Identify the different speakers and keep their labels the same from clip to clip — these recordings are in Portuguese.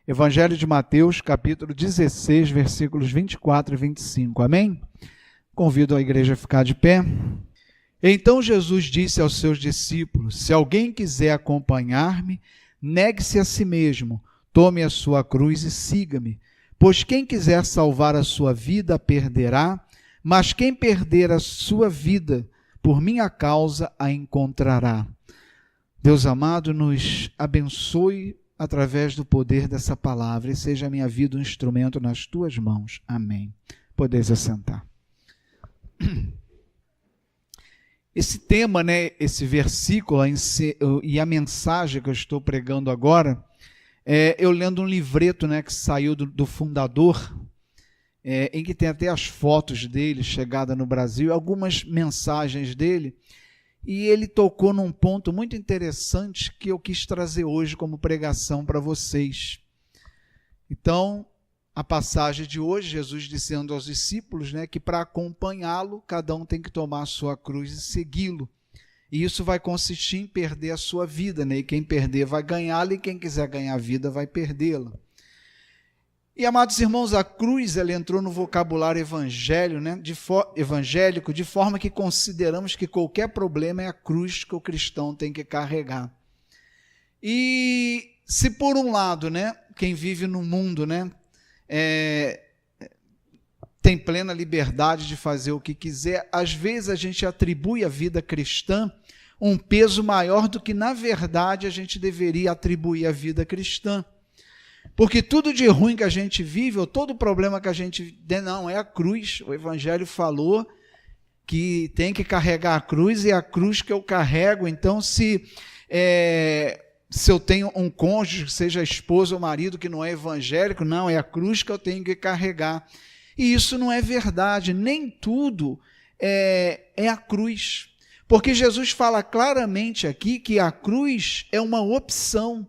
Speaker 1: Evangelho de Mateus, capítulo 16, versículos 24 e 25. Amém? Convido a igreja a ficar de pé. Então Jesus disse aos seus discípulos: se alguém quiser acompanhar-me, negue-se a si mesmo, tome a sua cruz e siga-me. Pois quem quiser salvar a sua vida, a perderá, mas quem perder a sua vida, por minha causa, a encontrará. Deus amado, nos abençoe através do poder dessa palavra e seja a minha vida um instrumento nas tuas mãos. Amém. Podeis assentar. Esse tema, esse versículo e a mensagem que eu estou pregando agora, eu lendo um livreto que saiu do fundador, em que tem até as fotos dele, chegada no Brasil, algumas mensagens dele, e ele tocou num ponto muito interessante que eu quis trazer hoje como pregação para vocês. Então, a passagem de hoje, Jesus dizendo aos discípulos que para acompanhá-lo, cada um tem que tomar a sua cruz e segui-lo. E isso vai consistir em perder a sua vida, e quem perder vai ganhá-la, e quem quiser ganhar a vida vai perdê-la. E, amados irmãos, a cruz ela entrou no vocabulário evangélico, de forma que consideramos que qualquer problema é a cruz que o cristão tem que carregar. E se por um lado, quem vive no mundo, tem plena liberdade de fazer o que quiser, às vezes a gente atribui à vida cristã um peso maior do que, na verdade, a gente deveria atribuir à vida cristã. Porque tudo de ruim que a gente vive, ou todo problema que a gente... Não, é a cruz. O Evangelho falou que tem que carregar a cruz, e é a cruz que eu carrego. Então, se eu tenho um cônjuge, seja esposa ou marido, que não é evangélico, não, é a cruz que eu tenho que carregar. E isso não é verdade. Nem tudo é a cruz. Porque Jesus fala claramente aqui que a cruz é uma opção.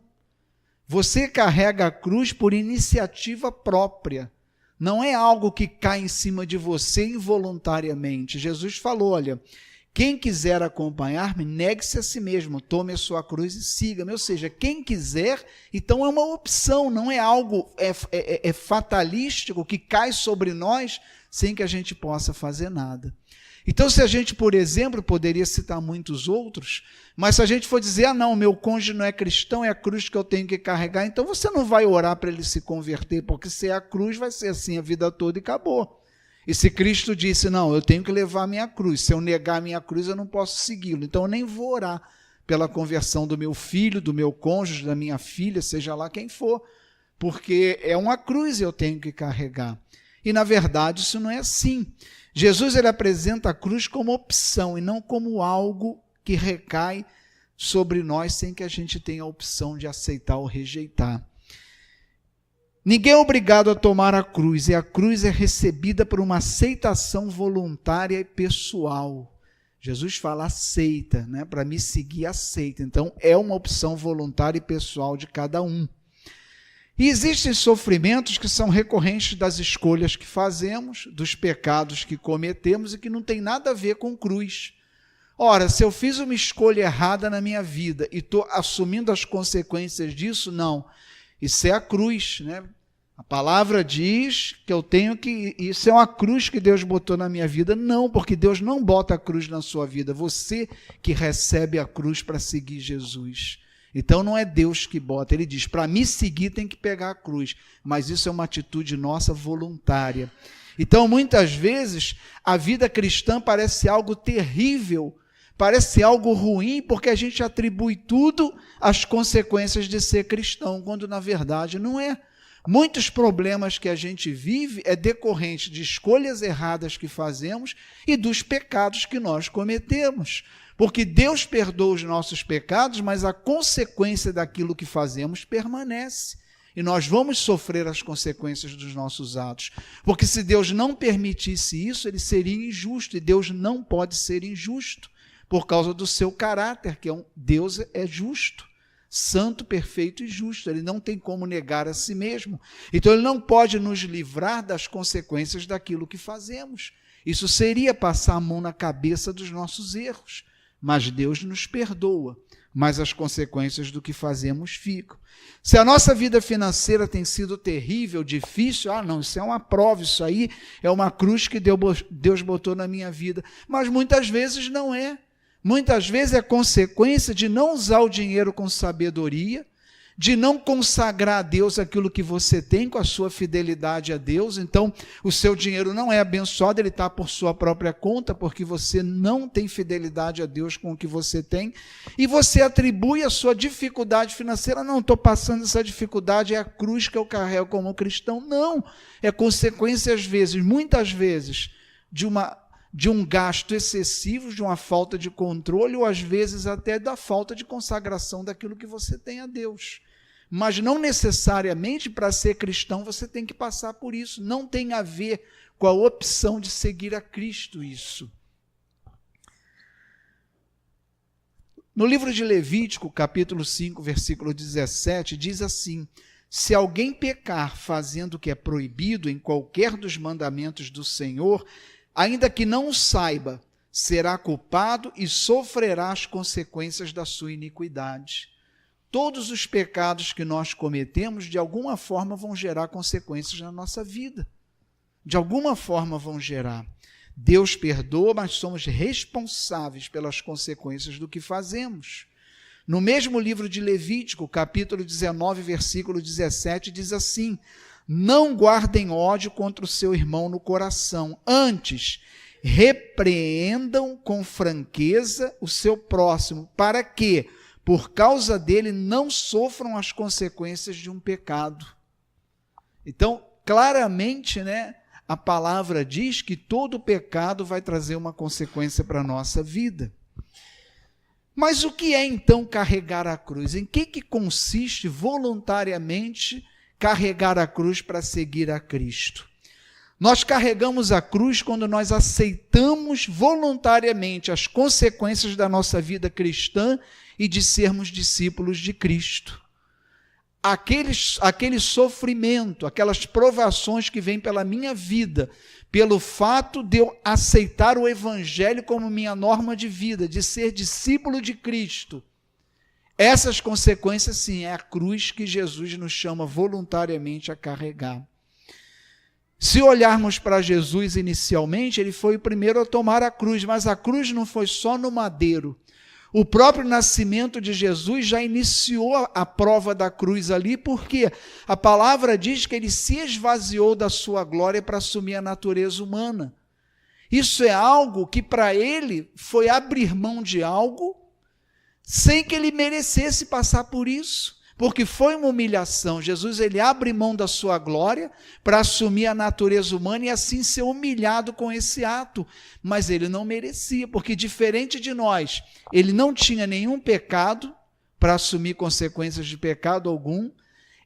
Speaker 1: Você carrega a cruz por iniciativa própria. Não é algo que cai em cima de você involuntariamente. Jesus falou, olha, quem quiser acompanhar-me, negue-se a si mesmo, tome a sua cruz e siga-me. Ou seja, quem quiser, então é uma opção, não é algo fatalístico que cai sobre nós sem que a gente possa fazer nada. Então, se a gente, por exemplo, poderia citar muitos outros, mas se a gente for dizer, não, meu cônjuge não é cristão, é a cruz que eu tenho que carregar, então você não vai orar para ele se converter, porque se é a cruz, vai ser assim a vida toda e acabou. E se Cristo disse, não, eu tenho que levar a minha cruz, se eu negar a minha cruz, eu não posso segui-lo, então eu nem vou orar pela conversão do meu filho, do meu cônjuge, da minha filha, seja lá quem for, porque é uma cruz que eu tenho que carregar. E, na verdade, isso não é assim. Jesus ele apresenta a cruz como opção e não como algo que recai sobre nós sem que a gente tenha a opção de aceitar ou rejeitar. Ninguém é obrigado a tomar a cruz, e a cruz é recebida por uma aceitação voluntária e pessoal. Jesus fala, aceita, para me seguir, aceita. Então, é uma opção voluntária e pessoal de cada um. E existem sofrimentos que são recorrentes das escolhas que fazemos, dos pecados que cometemos e que não tem nada a ver com cruz. Ora, se eu fiz uma escolha errada na minha vida e estou assumindo as consequências disso, não. Isso é a cruz, A palavra diz que eu tenho que... Isso é uma cruz que Deus botou na minha vida. Não, porque Deus não bota a cruz na sua vida. Você que recebe a cruz para seguir Jesus. Então não é Deus que bota, ele diz, para me seguir tem que pegar a cruz, mas isso é uma atitude nossa voluntária. Então muitas vezes a vida cristã parece algo terrível, parece algo ruim, porque a gente atribui tudo às consequências de ser cristão, quando na verdade não é. Muitos problemas que a gente vive é decorrente de escolhas erradas que fazemos e dos pecados que nós cometemos. Porque Deus perdoa os nossos pecados, mas a consequência daquilo que fazemos permanece. E nós vamos sofrer as consequências dos nossos atos. Porque se Deus não permitisse isso, ele seria injusto. E Deus não pode ser injusto, por causa do seu caráter, que Deus é justo, santo, perfeito e justo. Ele não tem como negar a si mesmo. Então ele não pode nos livrar das consequências daquilo que fazemos. Isso seria passar a mão na cabeça dos nossos erros. Mas Deus nos perdoa. mas as consequências do que fazemos ficam. Se a nossa vida financeira tem sido terrível, difícil, não, isso é uma prova, isso aí é uma cruz que Deus botou na minha vida. Mas muitas vezes não é. Muitas vezes é consequência de não usar o dinheiro com sabedoria, de não consagrar a Deus aquilo que você tem com a sua fidelidade a Deus. Então, o seu dinheiro não é abençoado, ele está por sua própria conta, porque você não tem fidelidade a Deus com o que você tem, e você atribui a sua dificuldade financeira, não, estou passando essa dificuldade, é a cruz que eu carrego como cristão. Não, é consequência, às vezes, muitas vezes, de um gasto excessivo, de uma falta de controle, ou às vezes até da falta de consagração daquilo que você tem a Deus. Mas não necessariamente para ser cristão você tem que passar por isso. Não tem a ver com a opção de seguir a Cristo isso. No livro de Levítico, capítulo 5, versículo 17, diz assim: se alguém pecar fazendo o que é proibido em qualquer dos mandamentos do Senhor, ainda que não o saiba, será culpado e sofrerá as consequências da sua iniquidade. Todos os pecados que nós cometemos, de alguma forma, vão gerar consequências na nossa vida. De alguma forma vão gerar. Deus perdoa, mas somos responsáveis pelas consequências do que fazemos. No mesmo livro de Levítico, capítulo 19, versículo 17, diz assim: não guardem ódio contra o seu irmão no coração, antes repreendam com franqueza o seu próximo, para que, por causa dele, não sofram as consequências de um pecado. Então, claramente, a palavra diz que todo pecado vai trazer uma consequência para a nossa vida. Mas o que é então carregar a cruz? Em que consiste voluntariamente carregar a cruz para seguir a Cristo? Nós carregamos a cruz quando nós aceitamos voluntariamente as consequências da nossa vida cristã e de sermos discípulos de Cristo. Aquele sofrimento, aquelas provações que vêm pela minha vida, pelo fato de eu aceitar o Evangelho como minha norma de vida, de ser discípulo de Cristo, essas consequências, sim, é a cruz que Jesus nos chama voluntariamente a carregar. Se olharmos para Jesus inicialmente, ele foi o primeiro a tomar a cruz, mas a cruz não foi só no madeiro. O próprio nascimento de Jesus já iniciou a prova da cruz ali, porque a palavra diz que ele se esvaziou da sua glória para assumir a natureza humana. Isso é algo que para ele foi abrir mão de algo sem que ele merecesse passar por isso, porque foi uma humilhação. Jesus, ele abre mão da sua glória para assumir a natureza humana e assim ser humilhado com esse ato, mas ele não merecia, porque diferente de nós, ele não tinha nenhum pecado para assumir consequências de pecado algum,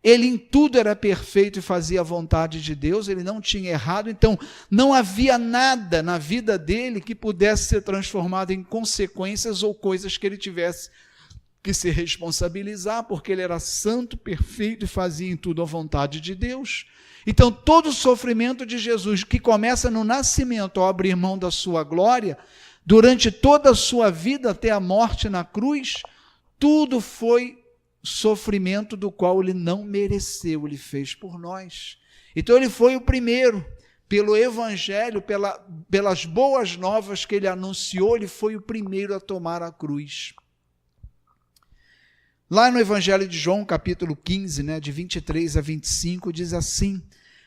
Speaker 1: ele em tudo era perfeito e fazia a vontade de Deus, ele não tinha errado, então não havia nada na vida dele que pudesse ser transformado em consequências ou coisas que ele tivesse que se responsabilizar, porque ele era santo, perfeito e fazia em tudo a vontade de Deus. Então todo o sofrimento de Jesus, que começa no nascimento ao abrir mão da sua glória, durante toda a sua vida até a morte na cruz, tudo foi sofrimento do qual ele não mereceu, ele fez por nós. Então ele foi o primeiro, pelo Evangelho, pelas boas novas que ele anunciou, ele foi o primeiro a tomar a cruz. Lá no Evangelho de João, capítulo 15, de 23 a 25, diz assim: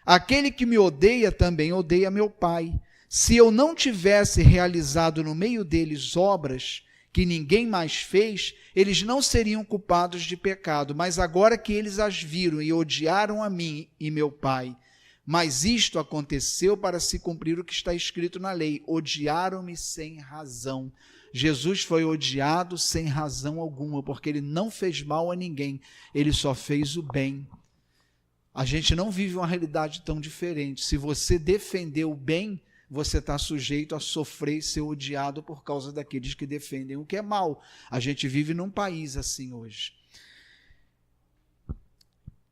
Speaker 1: aquele que me odeia também odeia meu Pai. Se eu não tivesse realizado no meio deles obras que ninguém mais fez, eles não seriam culpados de pecado, mas agora que eles as viram e odiaram a mim e meu Pai, mas isto aconteceu para se cumprir o que está escrito na lei: odiaram-me sem razão. Jesus foi odiado sem razão alguma, porque ele não fez mal a ninguém, ele só fez o bem. A gente não vive uma realidade tão diferente. Se você defender o bem, você está sujeito a sofrer e ser odiado por causa daqueles que defendem o que é mal. A gente vive num país assim hoje.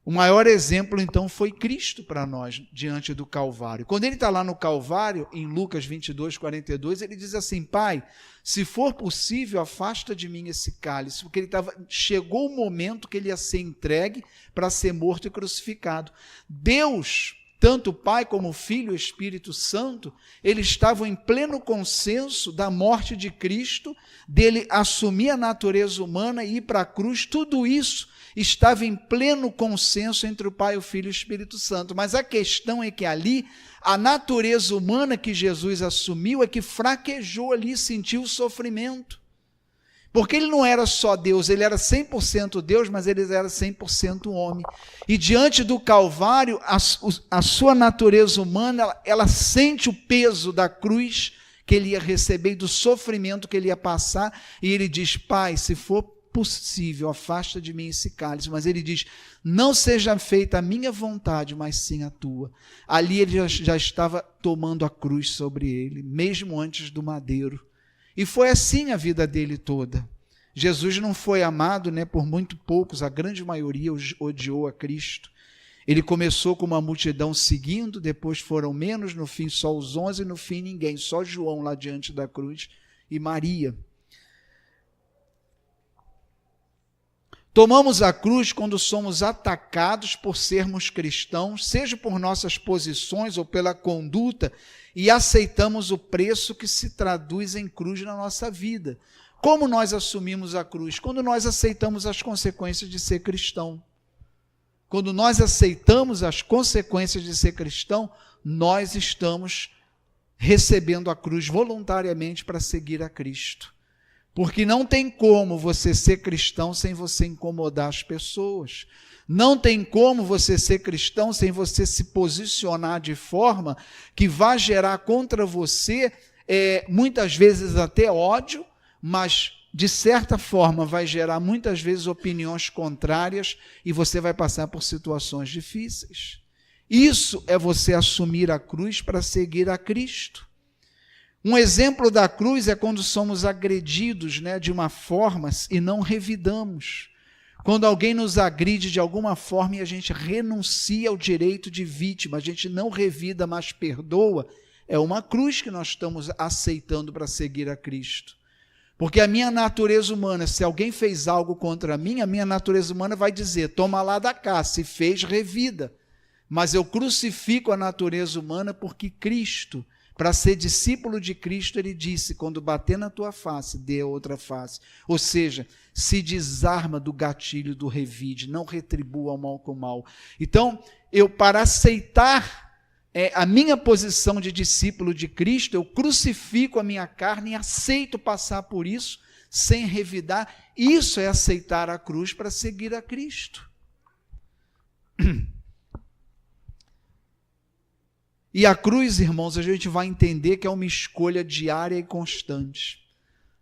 Speaker 1: O maior exemplo, então, foi Cristo para nós, diante do Calvário. Quando ele está lá no Calvário, em Lucas 22, 42, ele diz assim: Pai, se for possível, afasta de mim esse cálice, porque chegou o momento que ele ia ser entregue para ser morto e crucificado. Deus, tanto o Pai como o Filho e o Espírito Santo, eles estavam em pleno consenso da morte de Cristo, dele assumir a natureza humana e ir para a cruz. Tudo isso estava em pleno consenso entre o Pai, o Filho e o Espírito Santo. Mas a questão é que ali, a natureza humana que Jesus assumiu é que fraquejou ali, sentiu o sofrimento. Porque ele não era só Deus, ele era 100% Deus, mas ele era 100% homem. E diante do Calvário, a sua natureza humana, ela sente o peso da cruz que ele ia receber, do sofrimento que ele ia passar, e ele diz: Pai, se for possível, afasta de mim esse cálice. Mas ele diz: não seja feita a minha vontade, mas sim a tua. Ali ele já estava tomando a cruz sobre ele, mesmo antes do madeiro. E foi assim a vida dele toda. Jesus não foi amado, por muito poucos, a grande maioria odiou a Cristo. Ele começou com uma multidão seguindo, depois foram menos, no fim só os 11, no fim ninguém, só João lá diante da cruz e Maria. Tomamos a cruz quando somos atacados por sermos cristãos, seja por nossas posições ou pela conduta, e aceitamos o preço que se traduz em cruz na nossa vida. Como nós assumimos a cruz? Quando nós aceitamos as consequências de ser cristão. Quando nós aceitamos as consequências de ser cristão, nós estamos recebendo a cruz voluntariamente para seguir a Cristo. Porque não tem como você ser cristão sem você incomodar as pessoas. Não tem como você ser cristão sem você se posicionar de forma que vá gerar contra você, muitas vezes até ódio, mas de certa forma vai gerar muitas vezes opiniões contrárias e você vai passar por situações difíceis. Isso é você assumir a cruz para seguir a Cristo. Um exemplo da cruz é quando somos agredidos, de uma forma e não revidamos. Quando alguém nos agride de alguma forma e a gente renuncia ao direito de vítima, a gente não revida, mas perdoa, é uma cruz que nós estamos aceitando para seguir a Cristo. Porque a minha natureza humana, se alguém fez algo contra mim, a minha natureza humana vai dizer: toma lá da cá, se fez, revida. Mas eu crucifico a natureza humana porque Cristo, para ser discípulo de Cristo, ele disse: quando bater na tua face, dê a outra face. Ou seja, se desarma do gatilho do revide, não retribua o mal com o mal. Então, para aceitar a minha posição de discípulo de Cristo, eu crucifico a minha carne e aceito passar por isso, sem revidar. Isso é aceitar a cruz para seguir a Cristo. E a cruz, irmãos, a gente vai entender que é uma escolha diária e constante.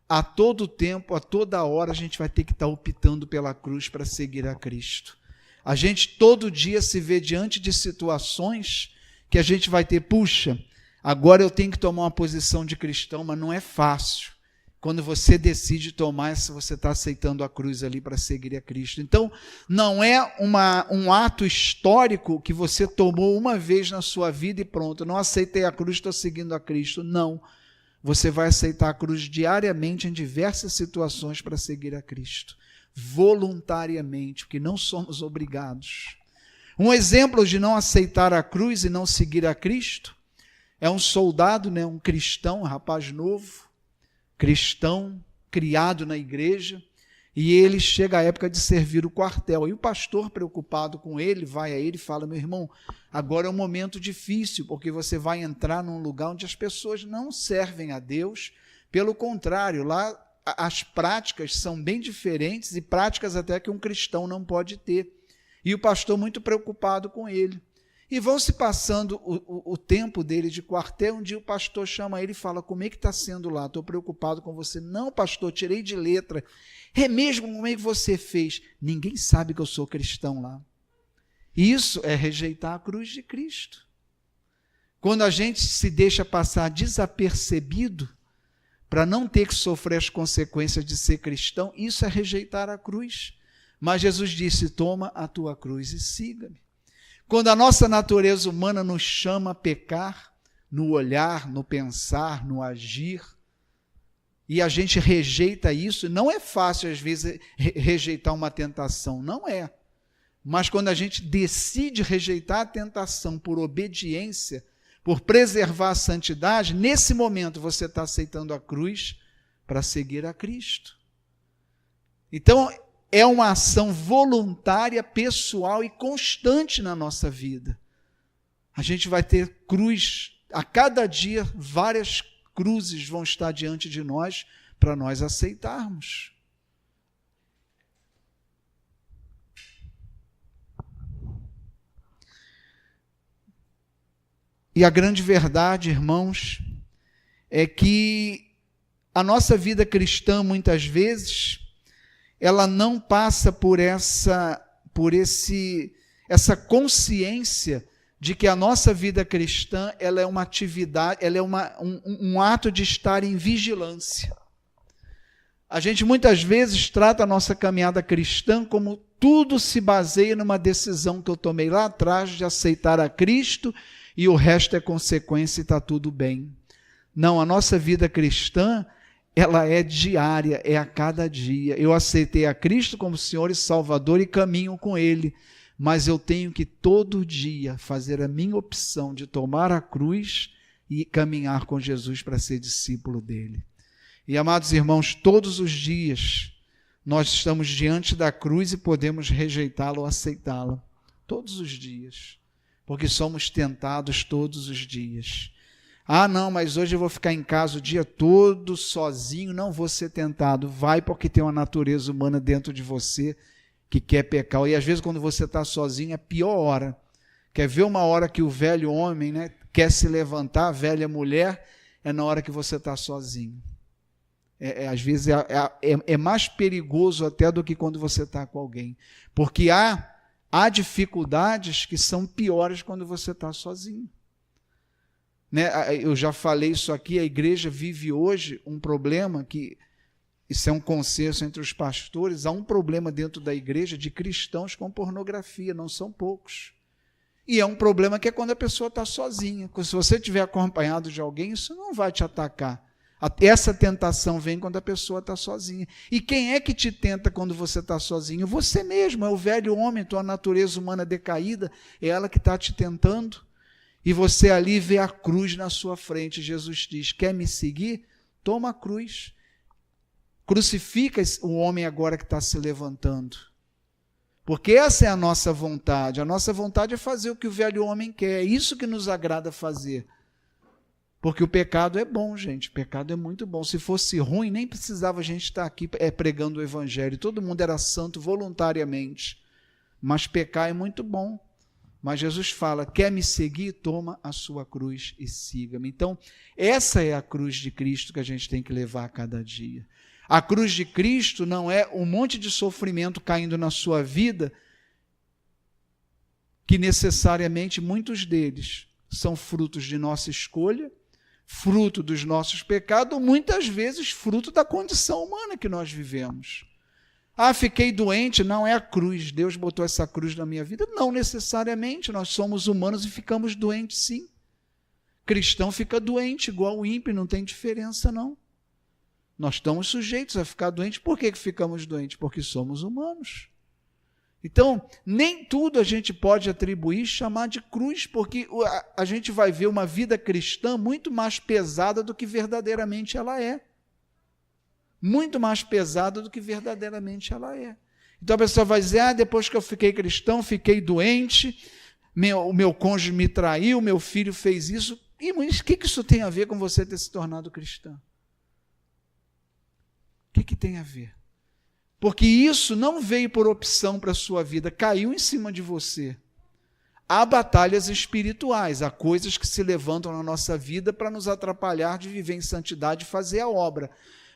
Speaker 1: A todo tempo, a toda hora, a gente vai ter que estar optando pela cruz para seguir a Cristo. A gente todo dia se vê diante de situações que a gente vai ter: puxa, agora eu tenho que tomar uma posição de cristão, mas não é fácil. Quando você decide tomar, você está aceitando a cruz ali para seguir a Cristo. Então, não é um ato histórico que você tomou uma vez na sua vida e pronto, não aceitei a cruz, estou seguindo a Cristo. Não, você vai aceitar a cruz diariamente em diversas situações para seguir a Cristo, voluntariamente, porque não somos obrigados. Um exemplo de não aceitar a cruz e não seguir a Cristo é um soldado, um cristão, um rapaz novo, cristão, criado na igreja, e ele chega à época de servir o quartel. E o pastor, preocupado com ele, vai a ele e fala: meu irmão, agora é um momento difícil, porque você vai entrar num lugar onde as pessoas não servem a Deus. Pelo contrário, lá as práticas são bem diferentes, e práticas até que um cristão não pode ter. E o pastor muito preocupado com ele. E vão se passando o tempo dele de quartel. Um dia o pastor chama ele e fala: como é que está sendo lá? Estou preocupado com você. Não, pastor, tirei de letra. É mesmo? Como é que você fez? Ninguém sabe que eu sou cristão lá. Isso é rejeitar a cruz de Cristo. Quando a gente se deixa passar desapercebido para não ter que sofrer as consequências de ser cristão, isso é rejeitar a cruz. Mas Jesus disse: toma a tua cruz e siga-me. Quando a nossa natureza humana nos chama a pecar, no olhar, no pensar, no agir, e a gente rejeita isso, não é fácil às vezes rejeitar uma tentação, não é. Mas quando a gente decide rejeitar a tentação por obediência, por preservar a santidade, nesse momento você está aceitando a cruz para seguir a Cristo. Então, é uma ação voluntária, pessoal e constante na nossa vida. A gente vai ter cruz, a cada dia várias cruzes vão estar diante de nós para nós aceitarmos. E a grande verdade, irmãos, é que a nossa vida cristã, muitas vezes, ela não passa por essa consciência de que a nossa vida cristã, ela é uma atividade, ela é um ato de estar em vigilância. A gente muitas vezes trata a nossa caminhada cristã como tudo se baseia numa decisão que eu tomei lá atrás de aceitar a Cristo e o resto é consequência e está tudo bem. Não, a nossa vida cristã, ela é diária, é a cada dia. Eu aceitei a Cristo como Senhor e Salvador e caminho com Ele, mas eu tenho que todo dia fazer a minha opção de tomar a cruz e caminhar com Jesus para ser discípulo dele. E, amados irmãos, todos os dias nós estamos diante da cruz e podemos rejeitá-la ou aceitá-la. Todos os dias. Porque somos tentados todos os dias. Ah, não, mas hoje eu vou ficar em casa o dia todo sozinho, não vou ser tentado. Vai, porque tem uma natureza humana dentro de você que quer pecar. E às vezes quando você está sozinho é a pior hora. Quer ver uma hora que o velho homem, né, quer se levantar, a velha mulher, é na hora que você está sozinho. Às vezes é mais perigoso até do que quando você está com alguém. Porque há dificuldades que são piores quando você está sozinho. Né? Eu já falei isso aqui, a igreja vive hoje um problema que, isso é um consenso entre os pastores, há um problema dentro da igreja de cristãos com pornografia, não são poucos. E é um problema que é quando a pessoa está sozinha. Se você estiver acompanhado de alguém, isso não vai te atacar. Essa tentação vem quando a pessoa está sozinha. E quem é que te tenta quando você está sozinho? Você mesmo, é o velho homem, tua natureza humana decaída, é ela que está te tentando. E você ali vê a cruz na sua frente. Jesus diz: quer me seguir? Toma a cruz. Crucifica o homem agora que está se levantando. Porque essa é a nossa vontade. A nossa vontade é fazer o que o velho homem quer. É isso que nos agrada fazer. Porque o pecado é bom, gente. O pecado é muito bom. Se fosse ruim, nem precisava a gente estar aqui pregando o evangelho. Todo mundo era santo voluntariamente. Mas pecar é muito bom. Mas Jesus fala: quer me seguir? Toma a sua cruz e siga-me. Então, essa é a cruz de Cristo que a gente tem que levar a cada dia. A cruz de Cristo não é um monte de sofrimento caindo na sua vida, que necessariamente muitos deles são frutos de nossa escolha, fruto dos nossos pecados, ou muitas vezes fruto da condição humana que nós vivemos. Ah, fiquei doente, não é a cruz, Deus botou essa cruz na minha vida. Não necessariamente, nós somos humanos e ficamos doentes sim. Cristão fica doente, igual o ímpio, não tem diferença não. Nós estamos sujeitos a ficar doentes. Por que ficamos doentes? Porque somos humanos. Então, nem tudo a gente pode atribuir, chamar de cruz, porque a gente vai ver uma vida cristã muito mais pesada do que verdadeiramente ela é. Muito mais pesada do que verdadeiramente ela é. Então a pessoa vai dizer: depois que eu fiquei cristão, fiquei doente, o meu cônjuge me traiu, meu filho fez isso. E o que isso tem a ver com você ter se tornado cristão? O que tem a ver? Porque isso não veio por opção para a sua vida, caiu em cima de você. Há batalhas espirituais, há coisas que se levantam na nossa vida para nos atrapalhar de viver em santidade e fazer a obra.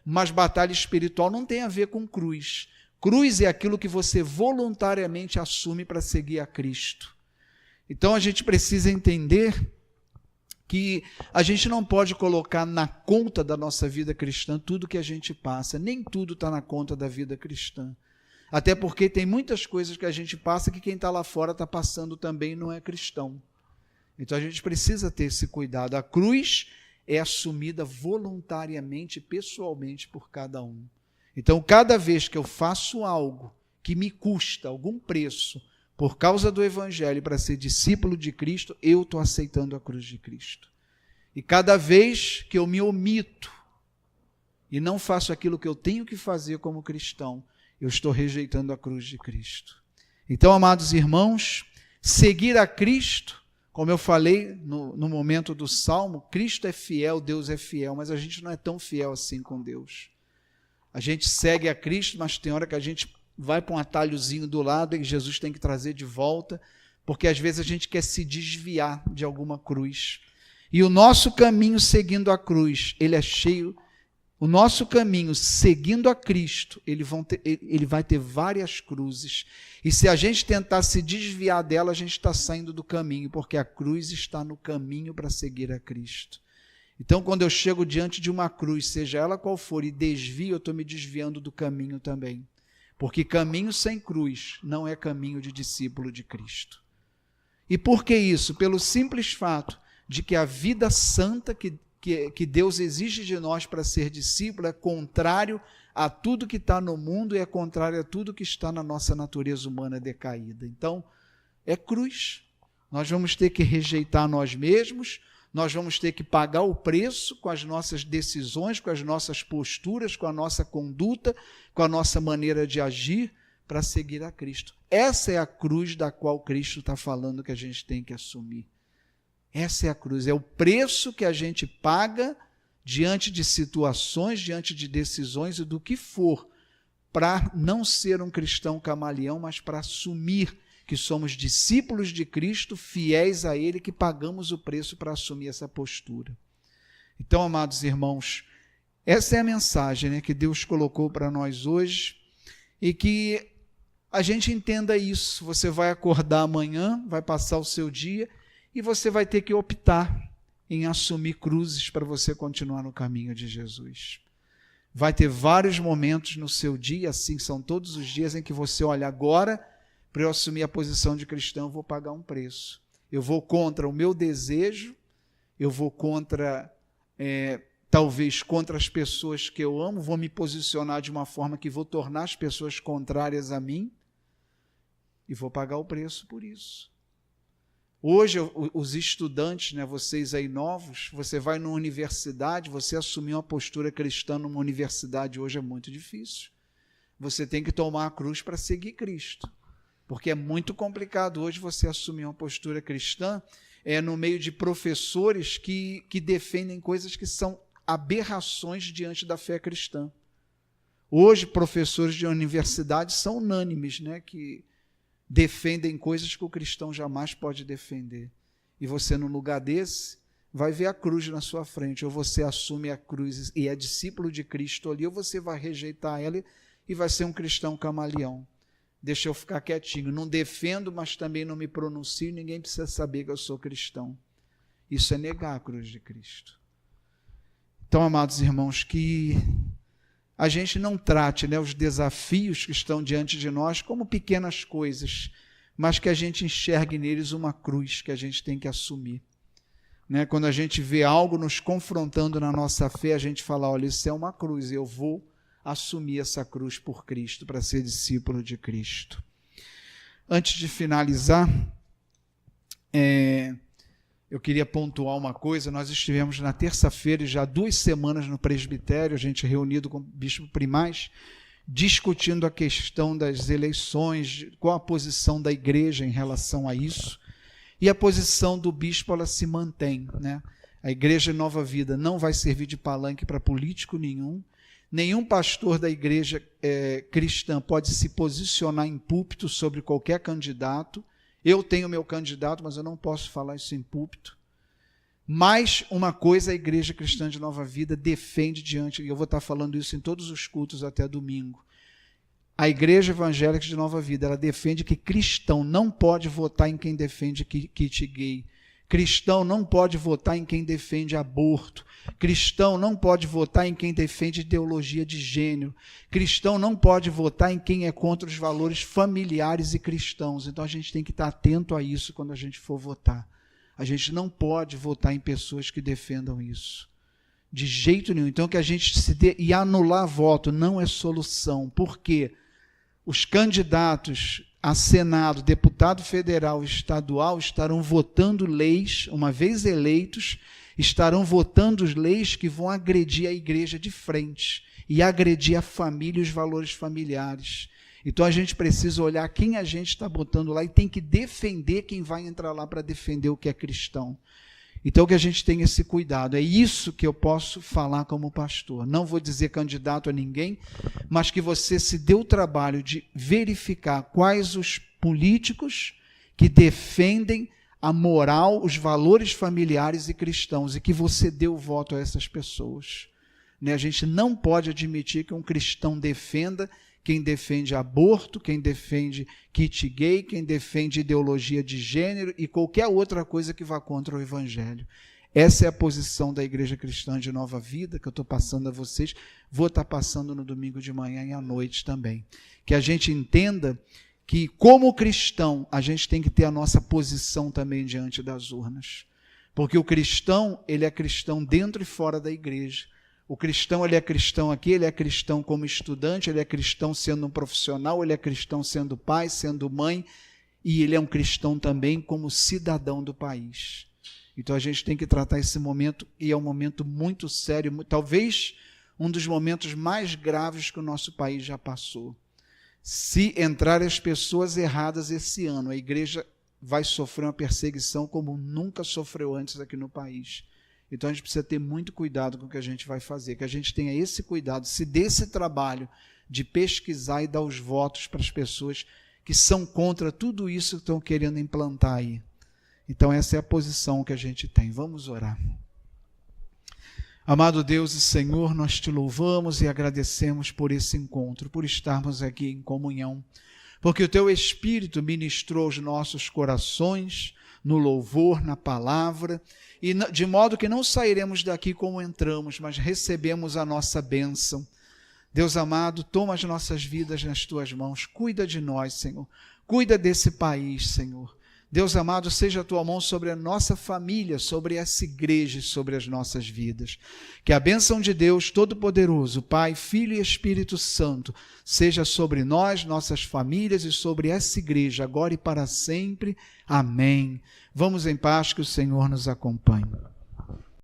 Speaker 1: Mas batalha espiritual não tem a ver com cruz. Cruz é aquilo que você voluntariamente assume para seguir a Cristo. Então a gente precisa entender que a gente não pode colocar na conta da nossa vida cristã tudo que a gente passa. Nem tudo está na conta da vida cristã. Até porque tem muitas coisas que a gente passa que quem está lá fora está passando também e não é cristão. Então a gente precisa ter esse cuidado. A cruz é assumida voluntariamente, pessoalmente por cada um. Então cada vez que eu faço algo que me custa algum preço por causa do Evangelho para ser discípulo de Cristo, eu estou aceitando a cruz de Cristo. E cada vez que eu me omito e não faço aquilo que eu tenho que fazer como cristão, eu estou rejeitando a cruz de Cristo. Então, amados irmãos, seguir a Cristo, como eu falei no momento do Salmo, Cristo é fiel, Deus é fiel, mas a gente não é tão fiel assim com Deus. A gente segue a Cristo, mas tem hora que a gente vai para um atalhozinho do lado e Jesus tem que trazer de volta, porque às vezes a gente quer se desviar de alguma cruz. E o nosso caminho seguindo a cruz, ele é cheio. O nosso caminho seguindo a Cristo, ele vai ter várias cruzes. E se a gente tentar se desviar dela, a gente está saindo do caminho, porque a cruz está no caminho para seguir a Cristo. Então, quando eu chego diante de uma cruz, seja ela qual for, e desvio, eu estou me desviando do caminho também. Porque caminho sem cruz não é caminho de discípulo de Cristo. E por que isso? Pelo simples fato de que a vida santa que Deus exige de nós para ser discípulo é contrário a tudo que está no mundo e é contrário a tudo que está na nossa natureza humana decaída. Então, é cruz. Nós vamos ter que rejeitar nós mesmos, nós vamos ter que pagar o preço com as nossas decisões, com as nossas posturas, com a nossa conduta, com a nossa maneira de agir para seguir a Cristo. Essa é a cruz da qual Cristo está falando que a gente tem que assumir. Essa é a cruz, é o preço que a gente paga diante de situações, diante de decisões e do que for, para não ser um cristão camaleão, mas para assumir que somos discípulos de Cristo, fiéis a Ele, que pagamos o preço para assumir essa postura. Então, amados irmãos, essa é a mensagem, que Deus colocou para nós hoje, e que a gente entenda isso. Você vai acordar amanhã, vai passar o seu dia, e você vai ter que optar em assumir cruzes para você continuar no caminho de Jesus. Vai ter vários momentos no seu dia, assim são todos os dias, em que você olha, agora, para eu assumir a posição de cristão, eu vou pagar um preço. Eu vou contra o meu desejo, eu vou contra, talvez contra as pessoas que eu amo, vou me posicionar de uma forma que vou tornar as pessoas contrárias a mim, e vou pagar o preço por isso. Hoje, os estudantes, vocês aí novos, você vai numa universidade, você assumir uma postura cristã numa universidade hoje é muito difícil. Você tem que tomar a cruz para seguir Cristo, porque é muito complicado hoje você assumir uma postura cristã no meio de professores que defendem coisas que são aberrações diante da fé cristã. Hoje, professores de universidade são unânimes, que defendem coisas que o cristão jamais pode defender. E você, no lugar desse, vai ver a cruz na sua frente. Ou você assume a cruz e é discípulo de Cristo ali, ou você vai rejeitar ela e vai ser um cristão camaleão. Deixa eu ficar quietinho. Não defendo, mas também não me pronuncio. Ninguém precisa saber que eu sou cristão. Isso é negar a cruz de Cristo. Então, amados irmãos, que a gente não trate os desafios que estão diante de nós como pequenas coisas, mas que a gente enxergue neles uma cruz que a gente tem que assumir. Quando a gente vê algo nos confrontando na nossa fé, a gente fala, olha, isso é uma cruz, eu vou assumir essa cruz por Cristo, para ser discípulo de Cristo. Antes de finalizar, eu queria pontuar uma coisa. Nós estivemos na terça-feira, já 2 semanas no presbitério, a gente reunido com o bispo Primaz, discutindo a questão das eleições, qual a posição da igreja em relação a isso, e a posição do bispo, ela se mantém. A igreja Nova Vida não vai servir de palanque para político nenhum pastor da igreja cristã pode se posicionar em púlpito sobre qualquer candidato. Eu tenho meu candidato, mas eu não posso falar isso em púlpito. Mas uma coisa a Igreja Cristã de Nova Vida defende diante, e eu vou estar falando isso em todos os cultos até domingo. A Igreja Evangélica de Nova Vida, ela defende que cristão não pode votar em quem defende kit gay. Cristão não pode votar em quem defende aborto. Cristão não pode votar em quem defende ideologia de gênero. Cristão não pode votar em quem é contra os valores familiares e cristãos. Então a gente tem que estar atento a isso quando a gente for votar. A gente não pode votar em pessoas que defendam isso. De jeito nenhum. Então que a gente se dê, e anular voto não é solução. Por quê? Os candidatos a Senado, deputado federal e estadual estarão votando leis, uma vez eleitos, estarão votando leis que vão agredir a igreja de frente e agredir a família e os valores familiares. Então a gente precisa olhar quem a gente está botando lá e tem que defender quem vai entrar lá para defender o que é cristão. Então que a gente tenha esse cuidado. É isso que eu posso falar como pastor. Não vou dizer candidato a ninguém, mas que você se dê o trabalho de verificar quais os políticos que defendem a moral, os valores familiares e cristãos, e que você dê o voto a essas pessoas. A gente não pode admitir que um cristão defenda quem defende aborto, quem defende kit gay, quem defende ideologia de gênero e qualquer outra coisa que vá contra o evangelho. Essa é a posição da Igreja Cristã de Nova Vida, que eu estou passando a vocês, vou estar passando no domingo de manhã e à noite também. Que a gente entenda que, como cristão, a gente tem que ter a nossa posição também diante das urnas. Porque o cristão, ele é cristão dentro e fora da igreja. O cristão, ele é cristão aqui, ele é cristão como estudante, ele é cristão sendo um profissional, ele é cristão sendo pai, sendo mãe, e ele é um cristão também como cidadão do país. Então a gente tem que tratar esse momento, e é um momento muito sério, talvez um dos momentos mais graves que o nosso país já passou. Se entrarem as pessoas erradas esse ano, a igreja vai sofrer uma perseguição como nunca sofreu antes aqui no país. Então a gente precisa ter muito cuidado com o que a gente vai fazer, que a gente tenha esse cuidado, se dê esse trabalho de pesquisar e dar os votos para as pessoas que são contra tudo isso que estão querendo implantar aí. Então essa é a posição que a gente tem. Vamos orar. Amado Deus e Senhor, nós te louvamos e agradecemos por esse encontro, por estarmos aqui em comunhão, porque o teu Espírito ministrou os nossos corações no louvor, na palavra, e de modo que não sairemos daqui como entramos, mas recebemos a nossa bênção. Deus amado, toma as nossas vidas nas tuas mãos, cuida de nós, Senhor, cuida desse país, Senhor. Deus amado, seja a tua mão sobre a nossa família, sobre essa igreja e sobre as nossas vidas. Que a bênção de Deus Todo-Poderoso, Pai, Filho e Espírito Santo, seja sobre nós, nossas famílias e sobre essa igreja, agora e para sempre. Amém. Vamos em paz, que o Senhor nos acompanhe.